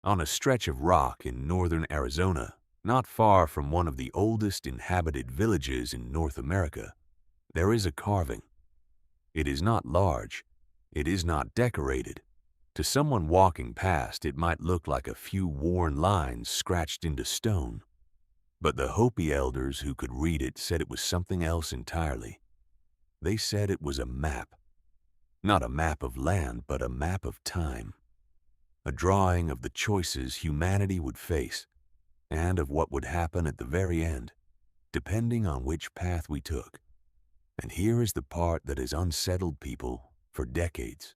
On a stretch of rock in northern Arizona, not far from one of the oldest inhabited villages in North America, there is a carving. It is not large. It is not decorated. To someone walking past, it might look like a few worn lines scratched into stone. But the Hopi elders who could read it said it was something else entirely. They said it was a map. Not a map of land, but a map of time. A drawing of the choices humanity would face and of what would happen at the very end, depending on which path we took. And here is the part that has unsettled people for decades.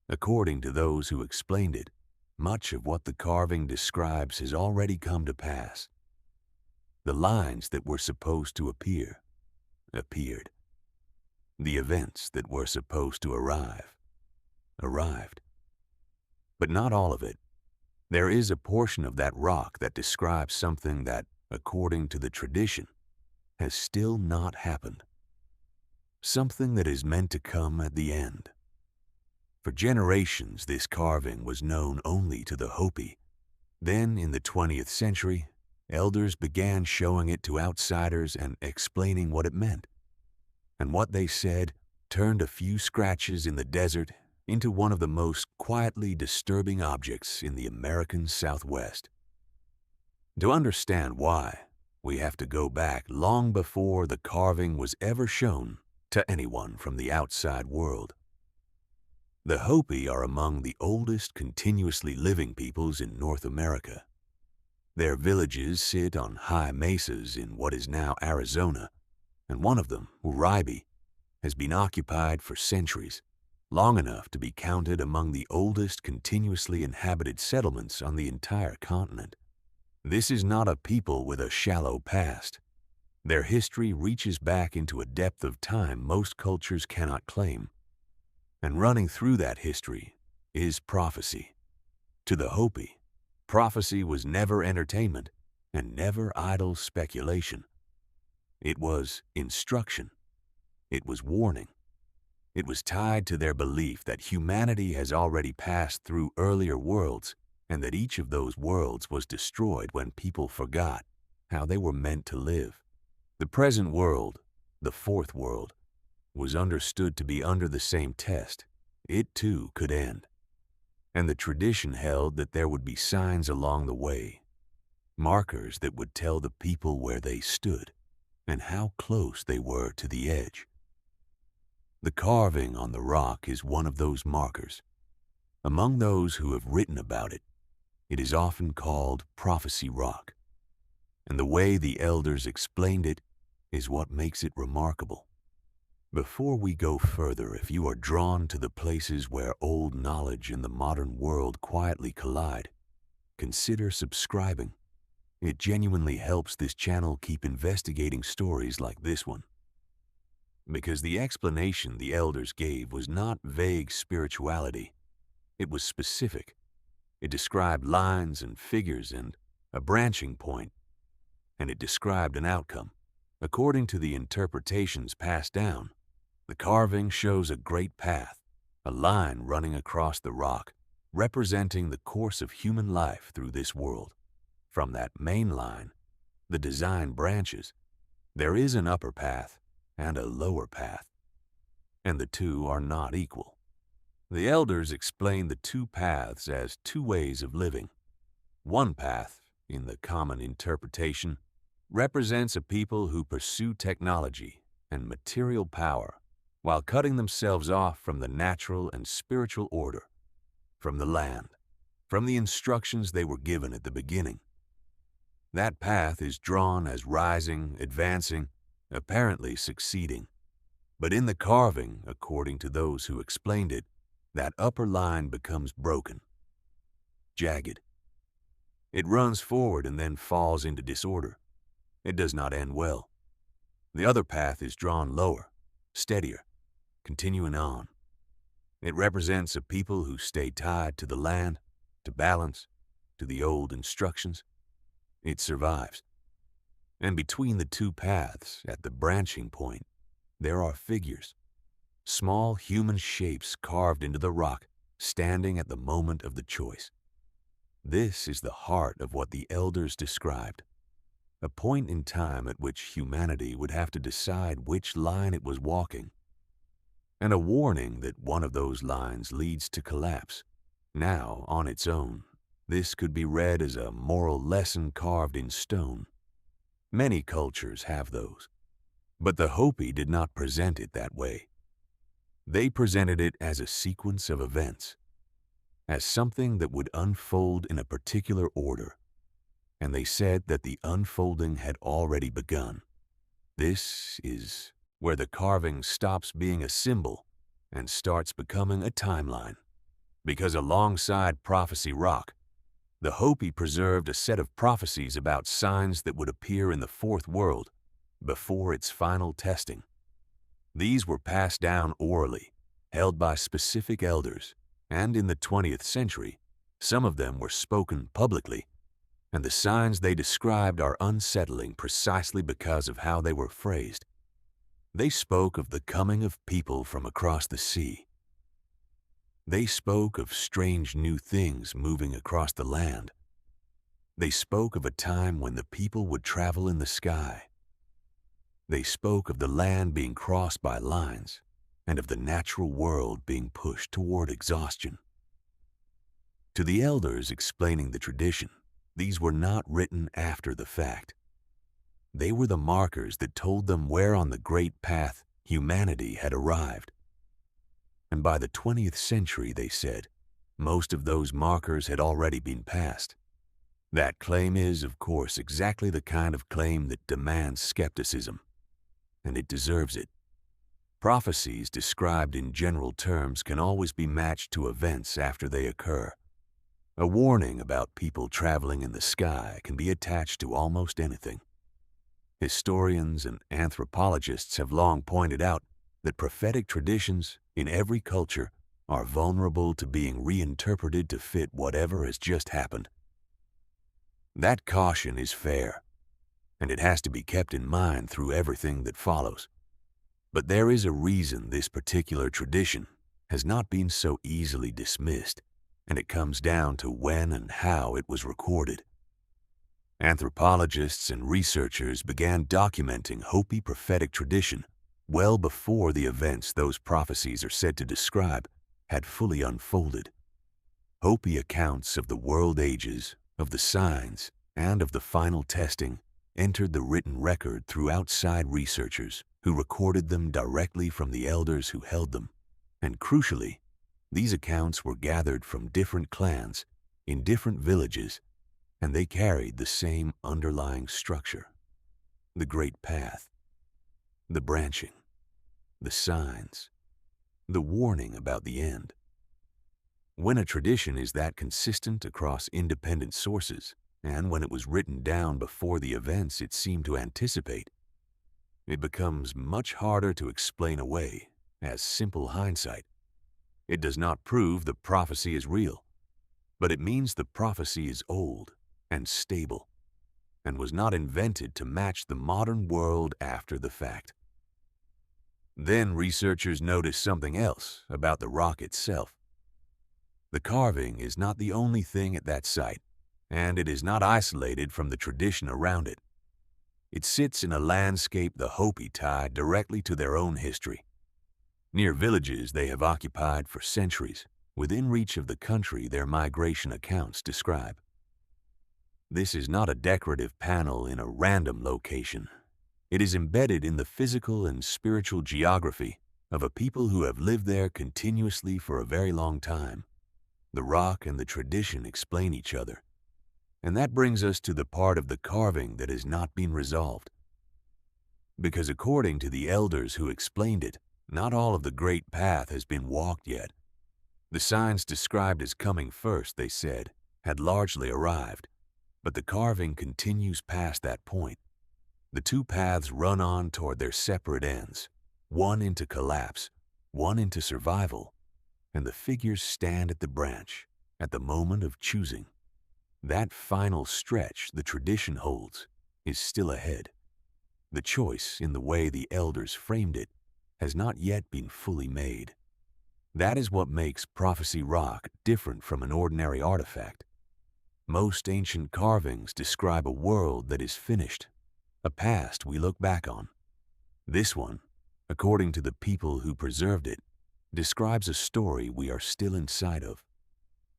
According to those who explained it, much of what the carving describes has already come to pass. The lines that were supposed to appear, appeared. The events that were supposed to arrive, arrived. But not all of it. There is a portion of that rock that describes something that, according to the tradition, has still not happened. Something that is meant to come at the end. For generations, this carving was known only to the Hopi. Then, in the 20th century, elders began showing it to outsiders and explaining what it meant. And what they said turned a few scratches in the desert into one of the most quietly disturbing objects in the American Southwest. To understand why, we have to go back long before the carving was ever shown to anyone from the outside world. The Hopi are among the oldest continuously living peoples in North America. Their villages sit on high mesas in what is now Arizona, and one of them, Uribe, has been occupied for centuries, long enough to be counted among the oldest continuously inhabited settlements on the entire continent. This is not a people with a shallow past. Their history reaches back into a depth of time most cultures cannot claim. And running through that history is prophecy. To the Hopi, prophecy was never entertainment and never idle speculation. It was instruction. It was warning. It was tied to their belief that humanity has already passed through earlier worlds and that each of those worlds was destroyed when people forgot how they were meant to live. The present world, the fourth world, was understood to be under the same test. It too could end. And the tradition held that there would be signs along the way, markers that would tell the people where they stood and how close they were to the edge. The carving on the rock is one of those markers. Among those who have written about it, it is often called Prophecy Rock. And the way the elders explained it is what makes it remarkable. Before we go further, if you are drawn to the places where old knowledge and the modern world quietly collide, consider subscribing. It genuinely helps this channel keep investigating stories like this one. Because the explanation the elders gave was not vague spirituality. It was specific. It described lines and figures and a branching point, and it described an outcome. According to the interpretations passed down, the carving shows a great path, a line running across the rock, representing the course of human life through this world. From that main line, the design branches. There is an upper path and a lower path, and the two are not equal. The elders explain the two paths as two ways of living. One path, in the common interpretation, represents a people who pursue technology and material power while cutting themselves off from the natural and spiritual order, from the land, from the instructions they were given at the beginning. That path is drawn as rising, advancing, apparently succeeding. But in the carving, according to those who explained it, that upper line becomes broken, jagged. It runs forward and then falls into disorder. It does not end well. The other path is drawn lower, steadier, continuing on. It represents a people who stay tied to the land, to balance, to the old instructions. It survives. And between the two paths, at the branching point, there are figures, small human shapes carved into the rock, standing at the moment of the choice. This is the heart of what the elders described, a point in time at which humanity would have to decide which line it was walking, and a warning that one of those lines leads to collapse. Now, on its own, this could be read as a moral lesson carved in stone. Many cultures have those, but the Hopi did not present it that way. They presented it as a sequence of events, as something that would unfold in a particular order, and they said that the unfolding had already begun. This is where the carving stops being a symbol and starts becoming a timeline, because alongside Prophecy Rock, the Hopi preserved a set of prophecies about signs that would appear in the fourth world before its final testing. These were passed down orally, held by specific elders, and in the 20th century, some of them were spoken publicly, and the signs they described are unsettling precisely because of how they were phrased. They spoke of the coming of people from across the sea. They spoke of strange new things moving across the land. They spoke of a time when the people would travel in the sky. They spoke of the land being crossed by lines and of the natural world being pushed toward exhaustion. To the elders explaining the tradition, these were not written after the fact. They were the markers that told them where on the great path humanity had arrived. And by the 20th century, they said, most of those markers had already been passed. That claim is, of course, exactly the kind of claim that demands skepticism, and it deserves it. Prophecies described in general terms can always be matched to events after they occur. A warning about people traveling in the sky can be attached to almost anything. Historians and anthropologists have long pointed out that prophetic traditions in every culture are vulnerable to being reinterpreted to fit whatever has just happened. That caution is fair, and it has to be kept in mind through everything that follows. But there is a reason this particular tradition has not been so easily dismissed, and it comes down to when and how it was recorded. Anthropologists and researchers began documenting Hopi prophetic tradition well before the events those prophecies are said to describe had fully unfolded. Hopi accounts of the world ages, of the signs, and of the final testing entered the written record through outside researchers who recorded them directly from the elders who held them. And crucially, these accounts were gathered from different clans in different villages, and they carried the same underlying structure: the great path, the branching, the signs, the warning about the end. When a tradition is that consistent across independent sources, and when it was written down before the events it seemed to anticipate, it becomes much harder to explain away as simple hindsight. It does not prove the prophecy is real, but it means the prophecy is old and stable, and was not invented to match the modern world after the fact. Then researchers noticed something else about the rock itself. The carving is not the only thing at that site, and it is not isolated from the tradition around it. It sits in a landscape the Hopi tie directly to their own history. Near villages they have occupied for centuries, within reach of the country their migration accounts describe. This is not a decorative panel in a random location. It is embedded in the physical and spiritual geography of a people who have lived there continuously for a very long time. The rock and the tradition explain each other. And that brings us to the part of the carving that has not been resolved. Because according to the elders who explained it, not all of the great path has been walked yet. The signs described as coming first, they said, had largely arrived, but the carving continues past that point. The two paths run on toward their separate ends, one into collapse, one into survival, and the figures stand at the branch, at the moment of choosing. That final stretch the tradition holds is still ahead. The choice, in the way the elders framed it, has not yet been fully made. That is what makes Prophecy Rock different from an ordinary artifact. Most ancient carvings describe a world that is finished, a past we look back on. This one, according to the people who preserved it, describes a story we are still inside of,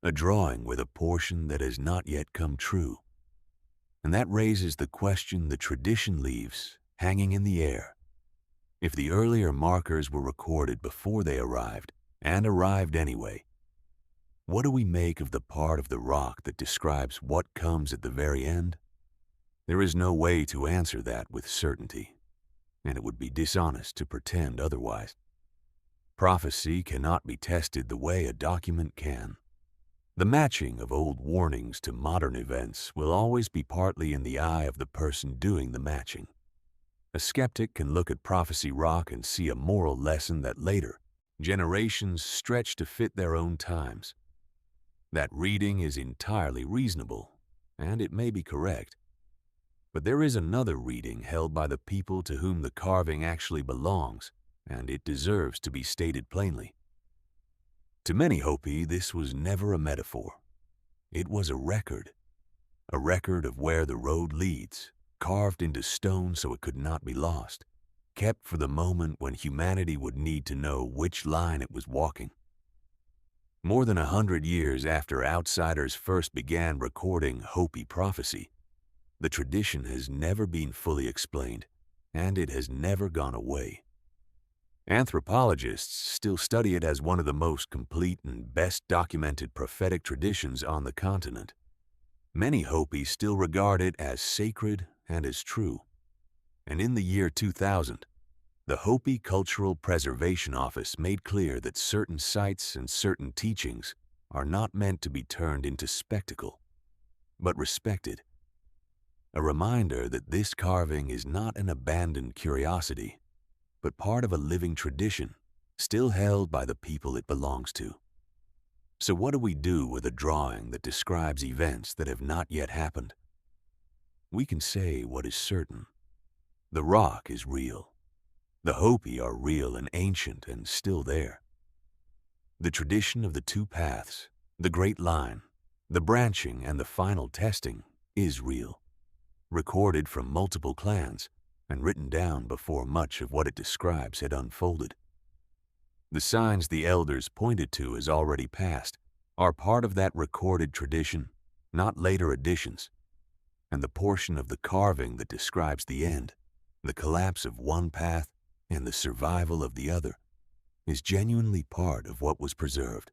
a drawing with a portion that has not yet come true. And that raises the question the tradition leaves hanging in the air. If the earlier markers were recorded before they arrived, and arrived anyway, what do we make of the part of the rock that describes what comes at the very end? There is no way to answer that with certainty, and it would be dishonest to pretend otherwise. Prophecy cannot be tested the way a document can. The matching of old warnings to modern events will always be partly in the eye of the person doing the matching. A skeptic can look at prophecy rock and see a moral lesson that later generations stretch to fit their own times. That reading is entirely reasonable, and it may be correct. But there is another reading held by the people to whom the carving actually belongs, and it deserves to be stated plainly. To many Hopi, this was never a metaphor. It was a record of where the road leads, carved into stone so it could not be lost, kept for the moment when humanity would need to know which line it was walking. More than 100 years after outsiders first began recording Hopi prophecy, the tradition has never been fully explained, and it has never gone away. Anthropologists still study it as one of the most complete and best documented prophetic traditions on the continent. Many Hopi still regard it as sacred and as true. And in the year 2000, the Hopi Cultural Preservation Office made clear that certain sites and certain teachings are not meant to be turned into spectacle, but respected. A reminder that this carving is not an abandoned curiosity, but part of a living tradition, still held by the people it belongs to. So what do we do with a drawing that describes events that have not yet happened? We can say what is certain. The rock is real. The Hopi are real and ancient and still there. The tradition of the two paths, the great line, the branching and the final testing is real, recorded from multiple clans, and written down before much of what it describes had unfolded. The signs the elders pointed to as already past are part of that recorded tradition, not later additions, and the portion of the carving that describes the end, the collapse of one path and the survival of the other, is genuinely part of what was preserved.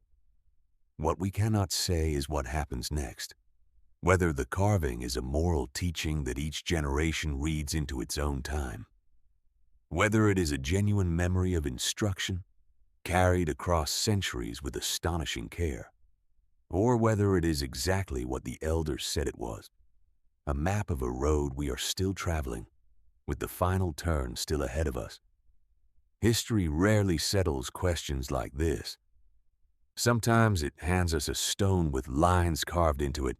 What we cannot say is what happens next. Whether the carving is a moral teaching that each generation reads into its own time. Whether it is a genuine memory of instruction, carried across centuries with astonishing care. Or whether it is exactly what the elders said it was, a map of a road we are still traveling, with the final turn still ahead of us. History rarely settles questions like this. Sometimes it hands us a stone with lines carved into it,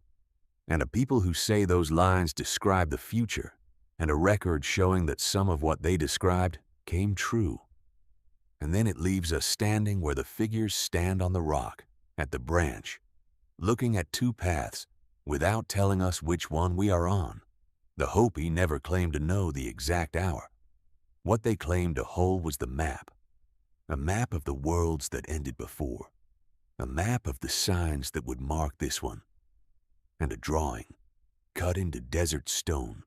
and a people who say those lines describe the future, and a record showing that some of what they described came true. And then it leaves us standing where the figures stand on the rock, at the branch, looking at two paths, without telling us which one we are on. The Hopi never claimed to know the exact hour. What they claimed to hold was the map, a map of the worlds that ended before, a map of the signs that would mark this one, and a drawing, cut into desert stone,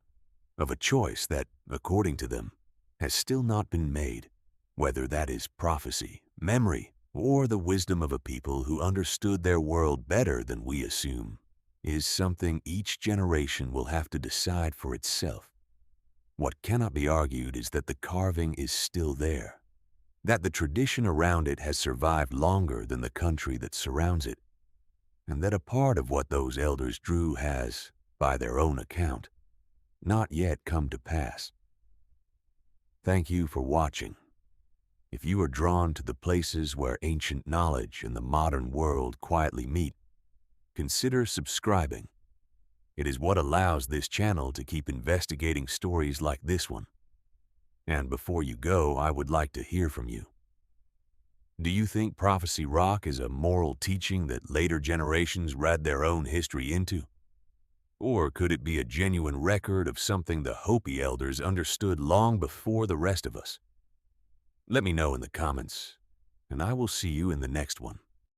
of a choice that, according to them, has still not been made, whether that is prophecy, memory, or the wisdom of a people who understood their world better than we assume, is something each generation will have to decide for itself. What cannot be argued is that the carving is still there, that the tradition around it has survived longer than the country that surrounds it, and that a part of what those elders drew has, by their own account, not yet come to pass. Thank you for watching. If you are drawn to the places where ancient knowledge and the modern world quietly meet, consider subscribing. It is what allows this channel to keep investigating stories like this one. And before you go, I would like to hear from you. Do you think Prophecy Rock is a moral teaching that later generations read their own history into? Or could it be a genuine record of something the Hopi elders understood long before the rest of us? Let me know in the comments, and I will see you in the next one.